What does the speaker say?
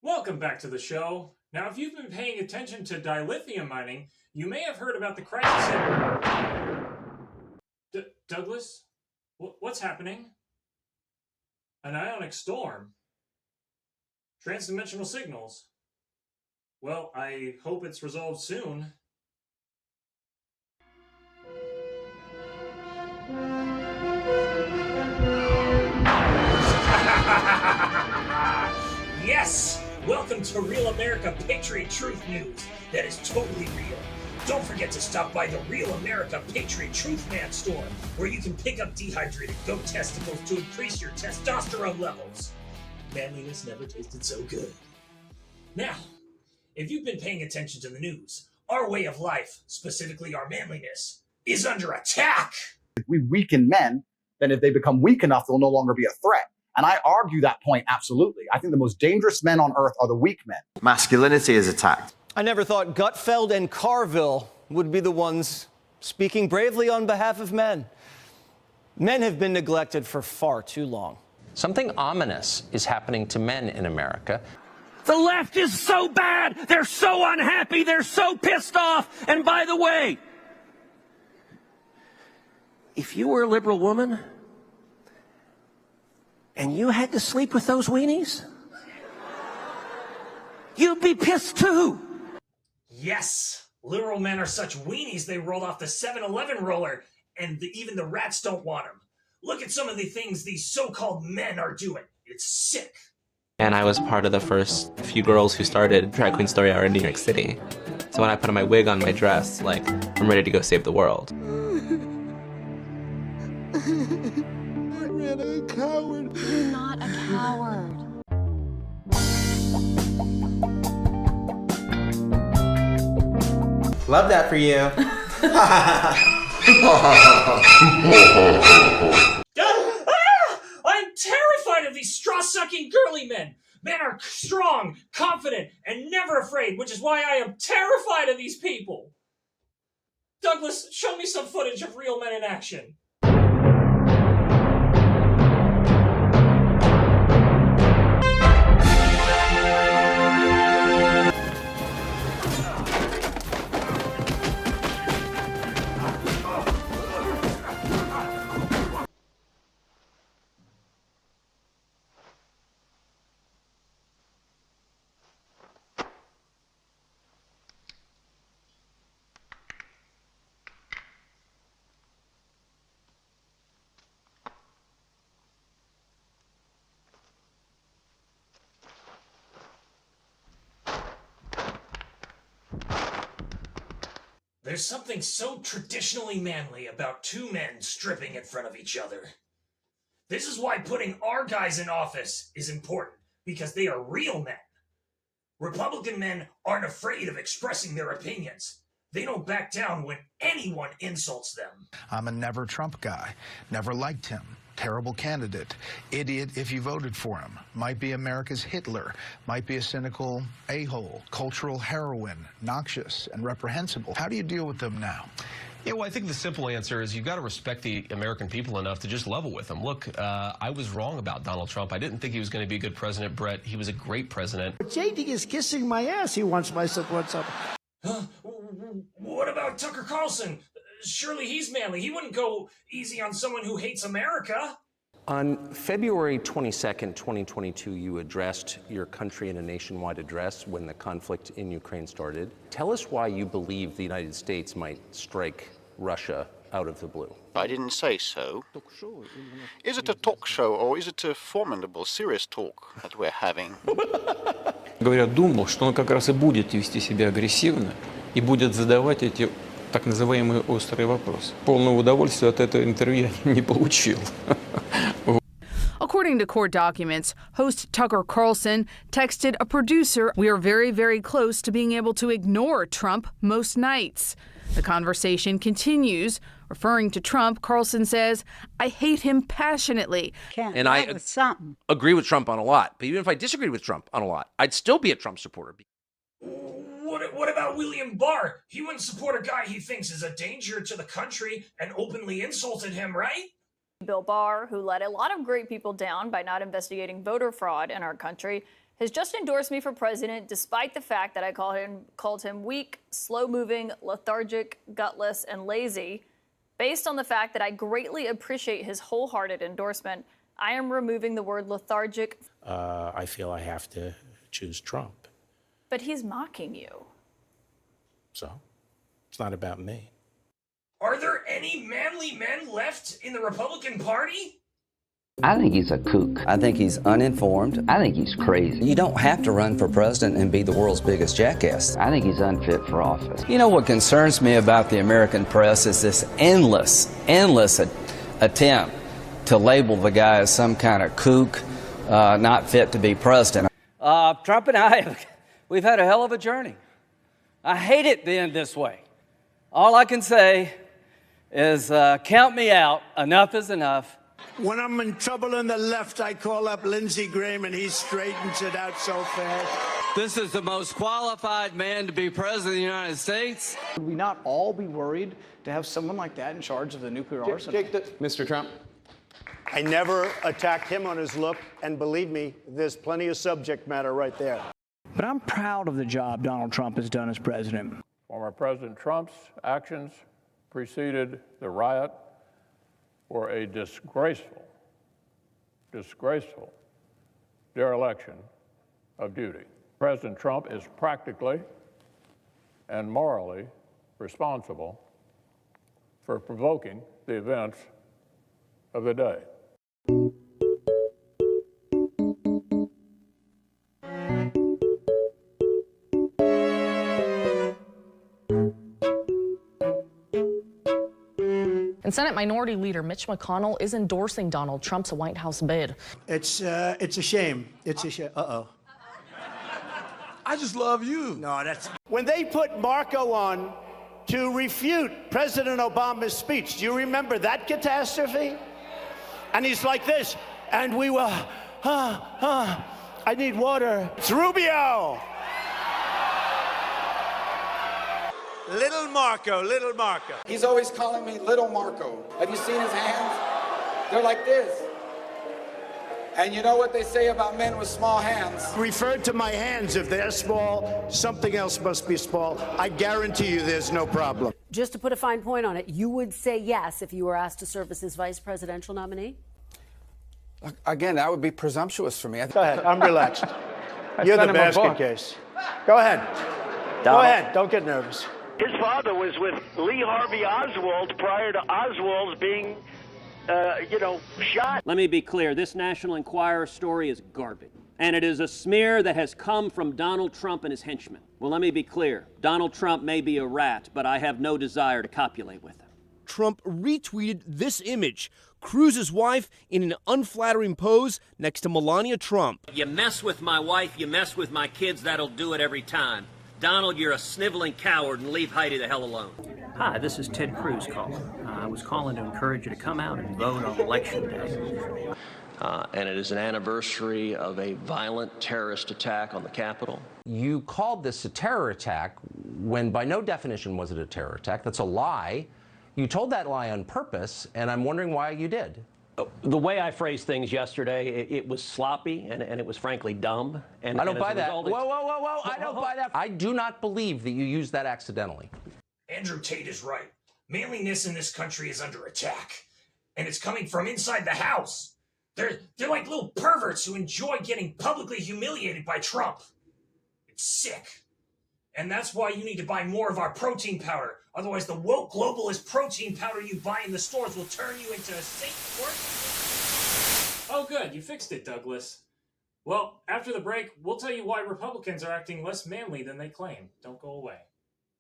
Welcome back to the show. Now, if you've been paying attention to dilithium mining, you may have heard about the crisis in... Douglas? What's happening? An ionic storm? Transdimensional signals? Well, I hope it's resolved soon. Yes! Welcome to Real America Patriot Truth News that is totally real. Don't forget to stop by the Real America Patriot Truth Man store, where you can pick up dehydrated goat testicles to increase your testosterone levels. Manliness never tasted so good. Now, if you've been paying attention to the news, our way of life, specifically our manliness, is under attack. If we weaken men, then if they become weak enough, they'll no longer be a threat. And I argue that point absolutely. I think the most dangerous men on earth are the weak men. Masculinity is attacked. I never thought Gutfeld and Carville would be the ones speaking bravely on behalf of men. Men have been neglected for far too long. Something ominous is happening to men in America. The left is so bad. They're so unhappy. They're so pissed off. And by the way, if you were a liberal woman and you had to sleep with those weenies, you'd be pissed too. Yes, liberal men are such weenies they rolled off the 7-Eleven roller, and even the rats don't want them. Look at some of the things these so-called men are doing. It's sick. And I was part of the first few girls who started Drag Queen Story Hour in New York City. So when I put on my wig on my dress, like, I'm ready to go save the world. I'm a coward. You're not a coward. Love that for you. I'm terrified of these straw-sucking girly men. Men are strong, confident, and never afraid, which is why I am terrified of these people. Douglas, show me some footage of real men in action. There's something so traditionally manly about two men stripping in front of each other. This is why putting our guys in office is important, because they are real men. Republican men aren't afraid of expressing their opinions. They don't back down when anyone insults them. I'm a never Trump guy. Never liked him. Terrible candidate. Idiot if you voted for him. Might be America's Hitler. Might be a cynical a-hole. Cultural heroine. Noxious and reprehensible. How do you deal with them now? Yeah, well, I think the simple answer is you've got to respect the American people enough to just level with them. Look, I was wrong about Donald Trump. I didn't think he was going to be a good president, Brett. He was a great president. JD is kissing my ass. He wants my support. What about Tucker Carlson? Surely he's manly. He wouldn't go easy on someone who hates America. On February 22nd, 2022, you addressed your country in a nationwide address when the conflict in Ukraine started. Tell us why you believe the United States might strike Russia out of the blue. I didn't say so. Is it a talk show or is it a formidable, serious talk that we're having? Говорят, думал, что он как раз и будет вести себя агрессивно и будет задавать эти так называемые острые вопросы. Полного удовольствия от этого интервью я не получил. According to court documents, host Tucker Carlson texted a producer, "We are very, very close to being able to ignore Trump most nights." The conversation continues. Referring to Trump, Carlson says, "I hate him passionately." And I agree with Trump on a lot. But even if I disagreed with Trump on a lot, I'd still be a Trump supporter. What about William Barr? He wouldn't support a guy he thinks is a danger to the country and openly insulted him, right? Bill Barr, who let a lot of great people down by not investigating voter fraud in our country, has just endorsed me for president despite the fact that I called him weak, slow-moving, lethargic, gutless, and lazy. Based on the fact that I greatly appreciate his wholehearted endorsement, I am removing the word lethargic. I feel I have to choose Trump. But he's mocking you. So, it's not about me. Are there any manly men left in the Republican Party? I think he's a kook. I think he's uninformed. I think he's crazy. You don't have to run for president and be the world's biggest jackass. I think he's unfit for office. You know what concerns me about the American press is this endless attempt to label the guy as some kind of kook, not fit to be president. Trump and I, we've had a hell of a journey. I hate it to end this way. All I can say is count me out. Enough is enough. When I'm in trouble on the left, I call up Lindsey Graham, and he straightens it out so fast. This is the most qualified man to be president of the United States. Would we not all be worried to have someone like that in charge of the nuclear arsenal? Mr. Trump. I never attacked him on his look, and believe me, there's plenty of subject matter right there. But I'm proud of the job Donald Trump has done as president. Former President Trump's actions preceded the riot were a disgraceful dereliction of duty. President Trump is practically and morally responsible for provoking the events of the day. And Senate Minority Leader Mitch McConnell is endorsing Donald Trump's White House bid. It's a shame. It's a shame. Uh-oh. I just love you. No, that's... When they put Marco on to refute President Obama's speech, do you remember that catastrophe? And he's like this, and we were, I need water. It's Rubio. Little Marco. He's always calling me Little Marco. Have you seen his hands? They're like this. And you know what they say about men with small hands? Referred to my hands. If they're small, something else must be small. I guarantee you there's no problem. Just to put a fine point on it, you would say yes if you were asked to serve as his vice presidential nominee? Again, that would be presumptuous for me. Go ahead. I'm relaxed. You're the basket case. Go ahead. Go ahead. Don't get nervous. His father was with Lee Harvey Oswald prior to Oswald's being, shot. Let me be clear. This National Enquirer story is garbage. And it is a smear that has come from Donald Trump and his henchmen. Well, let me be clear. Donald Trump may be a rat, but I have no desire to copulate with him. Trump retweeted this image. Cruz's wife in an unflattering pose next to Melania Trump. You mess with my wife, you mess with my kids, that'll do it every time. Donald, you're a sniveling coward, and leave Heidi the hell alone. Hi, this is Ted Cruz calling. I was calling to encourage you to come out and vote on Election Day. And it is an anniversary of a violent terrorist attack on the Capitol. You called this a terror attack when by no definition was it a terror attack. That's a lie. You told that lie on purpose, and I'm wondering why you did. The way I phrased things yesterday, it was sloppy and it was frankly dumb. And I don't buy that. Whoa, I don't buy that. I do not believe that you used that accidentally. Andrew Tate is right. Manliness in this country is under attack. And it's coming from inside the house. They're like little perverts who enjoy getting publicly humiliated by Trump. It's sick. And that's why you need to buy more of our protein powder. Otherwise, the woke globalist protein powder you buy in the stores will turn you into a Satan. Oh, good. You fixed it, Douglas. Well, after the break, we'll tell you why Republicans are acting less manly than they claim. Don't go away.